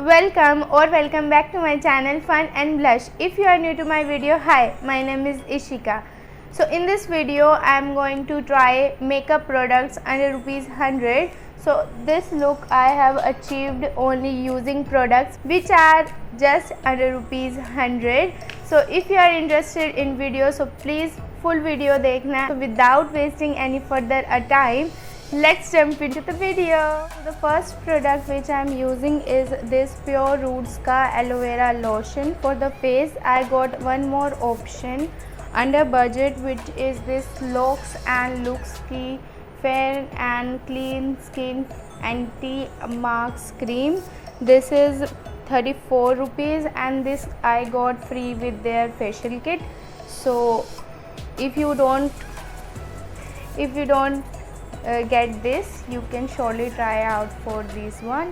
Welcome or welcome back to my channel Fun and Blush. If you are new to my video, hi, my name is Ishika. So in this video I am going to try makeup products under rupees 100. So this look I have achieved only using products which are just under rupees 100. So if you are interested in video, so please full video dekhna. So without wasting any further time, let's jump into the video. The first product which I am using is this Pure Roots ka aloe vera lotion for the face. I got one more option under budget, which is this Lux and Lux ki fair and clean skin anti marks cream. This is 34 rupees and this I got free with their facial kit. So if you don't get this, you can surely try out for this one.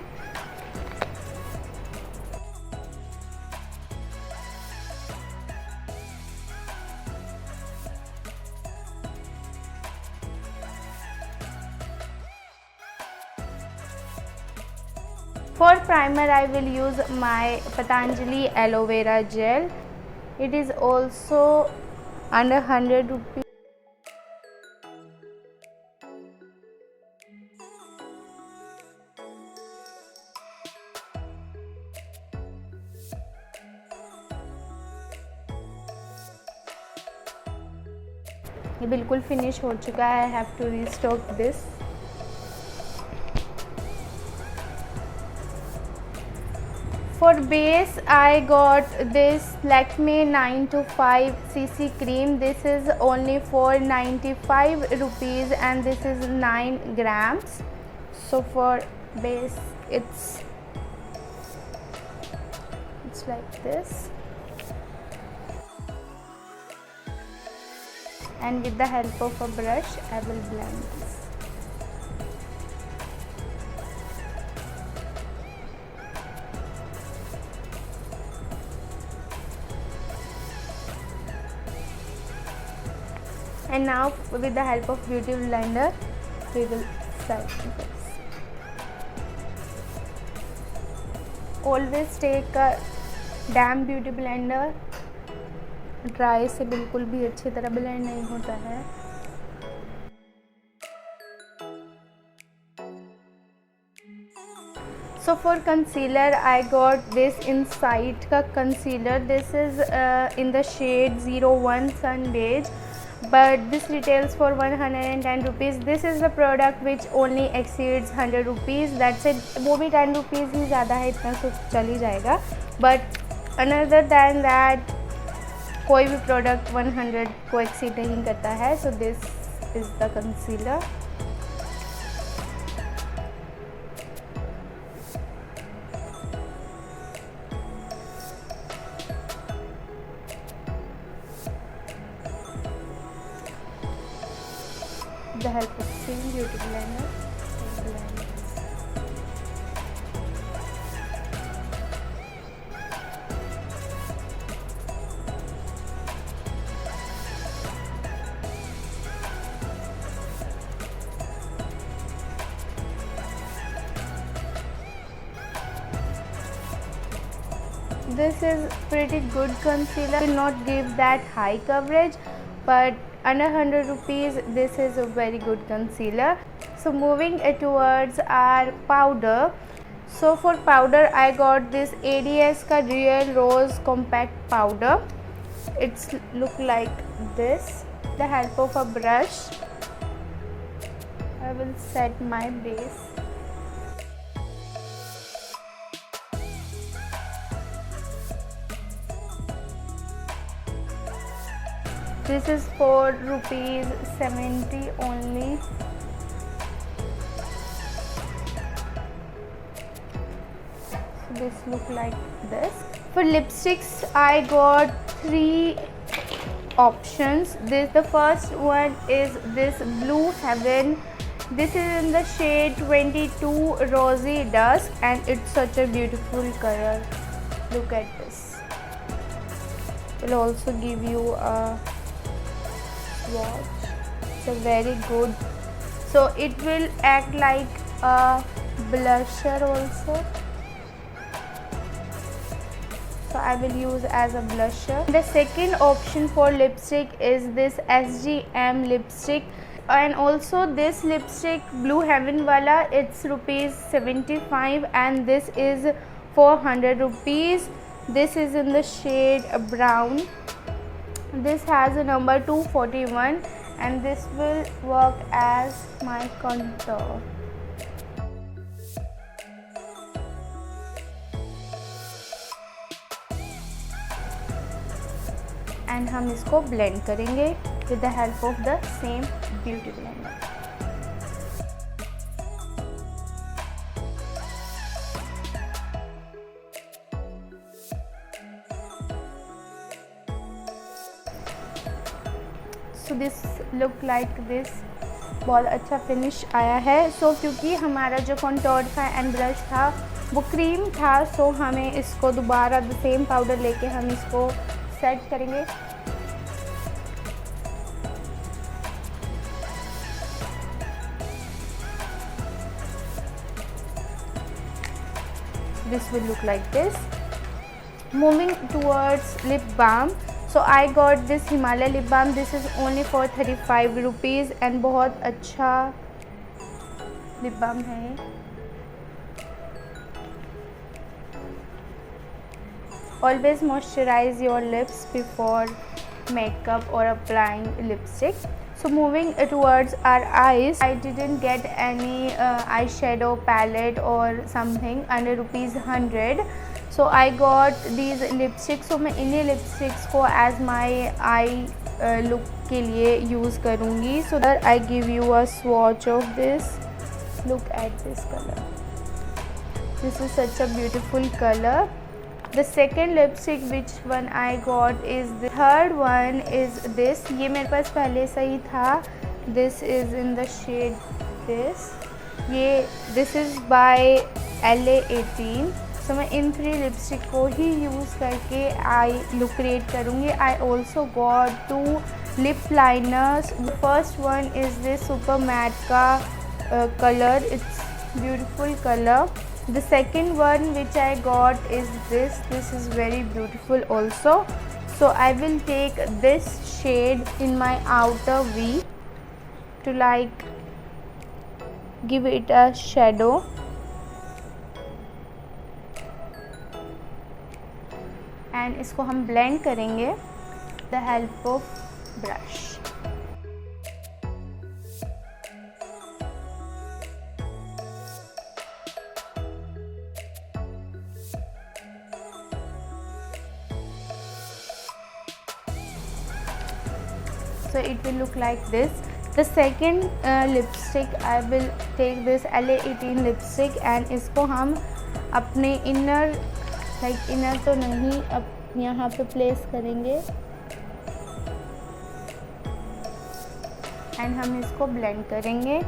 For primer I will use my Patanjali aloe vera gel. It is also under 100 rupees. ये बिल्कुल finish हो चुका है. I have to restock this. For base I got this Lakme 925 cc cream. This is only for 95 rupees and this is 9 grams. So for base it's like this. And with the help of a brush I will blend this. And now with the help of beauty blender we will set this. Always take a damp beauty blender. Dry से बिल्कुल भी अच्छी तरह blend नहीं होता है. So for concealer I got this Insight का concealer. This is in the shade 01 Sun Beige, but this retails for 110 rupees. This is the product which only exceeds 100 rupees. That's it. वो भी 10 rupees ही ज़्यादा है, इतना तो चल ही जाएगा. But other than that कोई भी प्रोडक्ट 100 को एक्सीड नहीं करता है. So this is the concealer. The help of same beauty blender. This is pretty good concealer. Will not give that high coverage, but under 100 rupees this is a very good concealer. So moving towards our powder. So for powder I got this ADS का Real Rose Compact powder. It's look like this. With the help of a brush I will set my base. This is for rupees 70 only. So this look like this. For lipsticks I got 3 options. The first one is this Blue Heaven. This is in the shade 22 Rosy Dusk and it's such a beautiful color. Look at this. It will also give you a swatch. It's a very good, so it will act like a blusher also. so I will use as a blusher. The second option for lipstick is this SGM lipstick, and also this lipstick Blue Heaven wala, it's rupees 75 and this is 400 rupees. This is in the shade brown. This has a number 241 and this will work as my contour. And हम इसको blend करेंगे with the help of the same beauty blender. So this look like this. बहुत अच्छा finish आया है. सो क्योंकि हमारा जो कॉन्टोर था एंड ब्रश था वो क्रीम था, सो हमें इसको दोबारा द सेम पाउडर लेके हम इसको सेट करेंगे. This will look like this. Moving towards lip balm, so I got this Himalaya lip balm. This is only for 35 rupees and बहुत अच्छा lip balm है. Always moisturize your lips before makeup or applying lipstick. So moving towards our eyes, I didn't get any eyeshadow palette or something under rupees 100. So I got these lipsticks. So मैं इन्हीं lipsticks को as my eye look के लिए use करूँगी. So that I give you a swatch of this. Look at this color. This is such a beautiful color. The second lipstick which one I got is the third one is this. ये मेरे पास पहले से ही था. This is in the shade this. ये this is by LA18. So मैं इन 3 lipstick को ही use करके I look create करूँगी. I also got 2 lip liners. The first one is this super matte का color. It's beautiful color. The second one which I got is this. This is very beautiful also. So I will take this shade in my outer V to like give it a shadow. And इसको हम blend करेंगे the help of brush. So it will look like this. The second lipstick I will take this LA18 lipstick and इसको हम अपने inner like inner तो नहीं अब यहाँ पे place करेंगे and हम इसको blend करेंगे.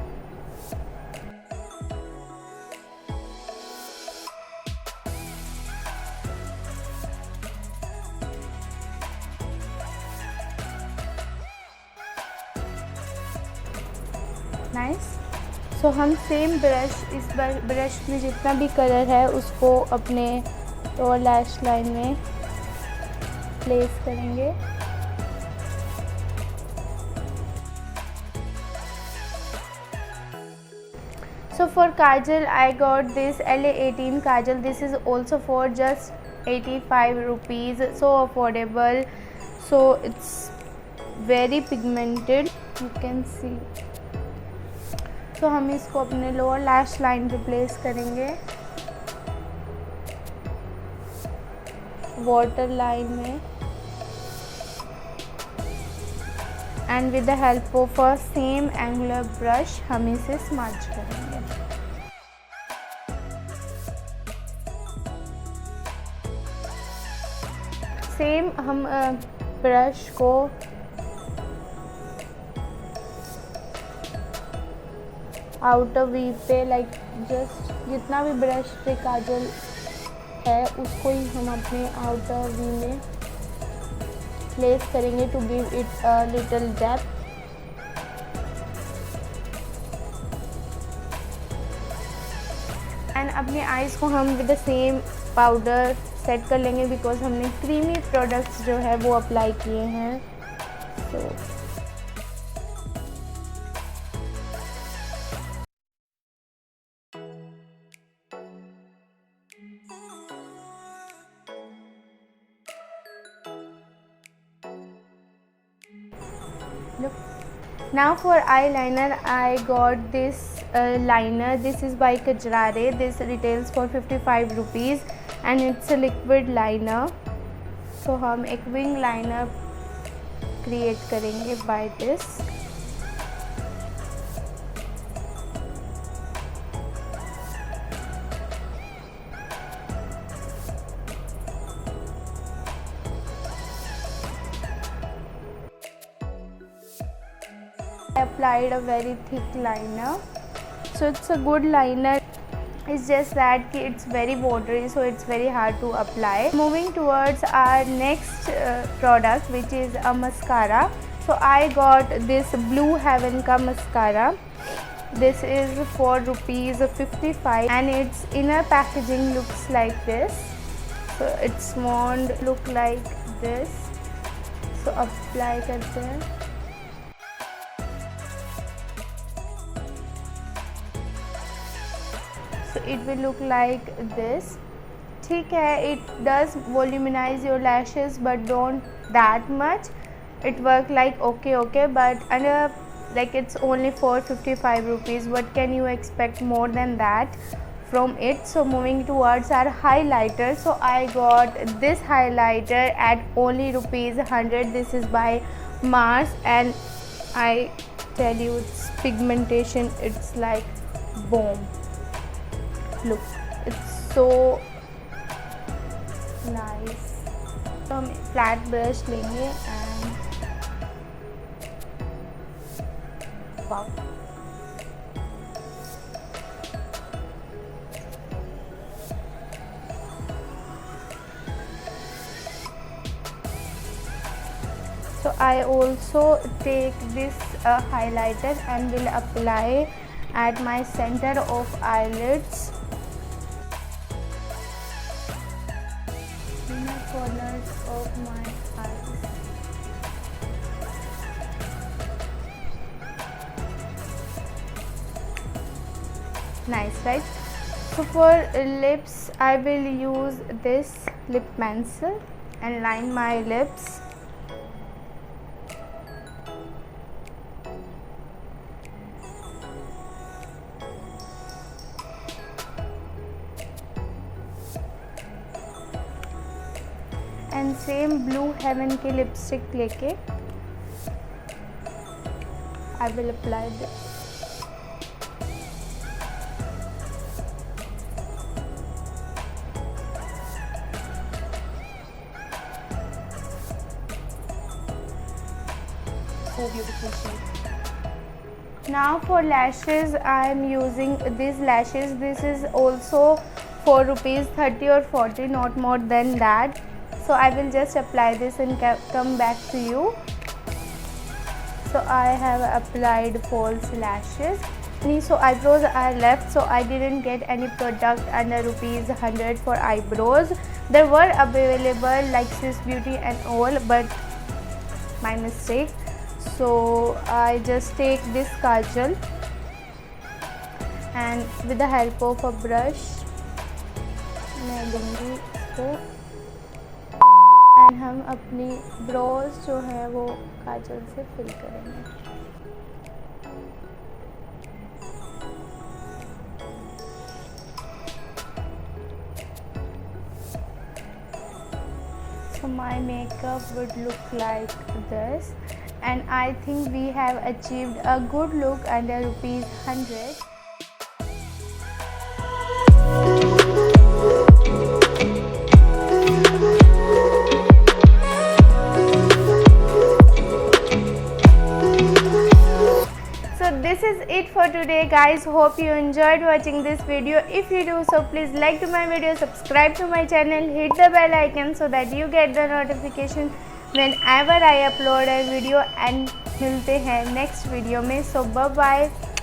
नाइस. सो हम सेम ब्रश इस ब्रश में जितना भी कलर है उसको अपने लोअर लैश लाइन में प्लेस करेंगे. So for Kajal I got this LA18 Kajal. This is also for just 85 rupees. So affordable. So it's very pigmented, you can see. तो हम इसको अपने लोअर लैश लाइन पे प्लेस करेंगे water line में and with the help of a same angular brush हम इसे smudge करेंगे. सेम हम ब्रश को आउटर वी पे लाइक जस्ट जितना भी ब्रश पे काजल है उसको ही हम अपने आउटर वी में प्लेस करेंगे to give it a little depth. And अपने आईज को हम with the same powder set कर लेंगे बिकॉज हमने क्रीमी प्रोडक्ट्स जो है वो अप्लाई किए हैं। तो look. Now for eyeliner, I got this liner. This is by Kajrare. This retails for 55 rupees and it's a liquid liner. So हम एक wing liner create करेंगे by this. I applied a very thick liner, so it's a good liner. It's just that it's very watery, so it's very hard to apply. Moving towards our next product, which is a mascara. So I got this Blue Heaven ka mascara. This is for ₹55 and its inner packaging looks like this. So its wand look like this. So apply karte hain. So it will look like this. ठीक है, it does voluminize your lashes but don't that much. It work like okay, but like it's only for 55 rupees. What can you expect more than that from it? So moving towards our highlighter. So I got this highlighter at only ₹100. This is by Mars and I tell you its pigmentation, it's like boom. Look, it's so nice. तो हम flat brush लेंगे and wow, so I also take this highlighter and will apply at my center of eyelids, inner corners of my eyes. Nice, right? So for lips, I will use this lip pencil and line my lips. And same Blue Heaven के lipstick लेके I will apply this. So beautiful shape. Now for lashes, I am using these lashes. This is also for ₹30 or 40, not more than that. So I will just apply this and come back to you. So I have applied false lashes. So eyebrows are left, so I didn't get any product under ₹100 for eyebrows. There were available like Swiss Beauty and all, but my mistake. So I just take this kajal and with the help of a brush मैं लूँगी इसको and हम अपनी Broz जो है वो काजल से fill करेंगे. So my makeup would look like this and I think we have achieved a good look under ₹100. This is it for today, guys. Hope you enjoyed watching this video. If you do so, please like to my video, subscribe to my channel, hit the bell icon so that you get the notification whenever I upload a video. And मिलते हैं next video में. So bye bye.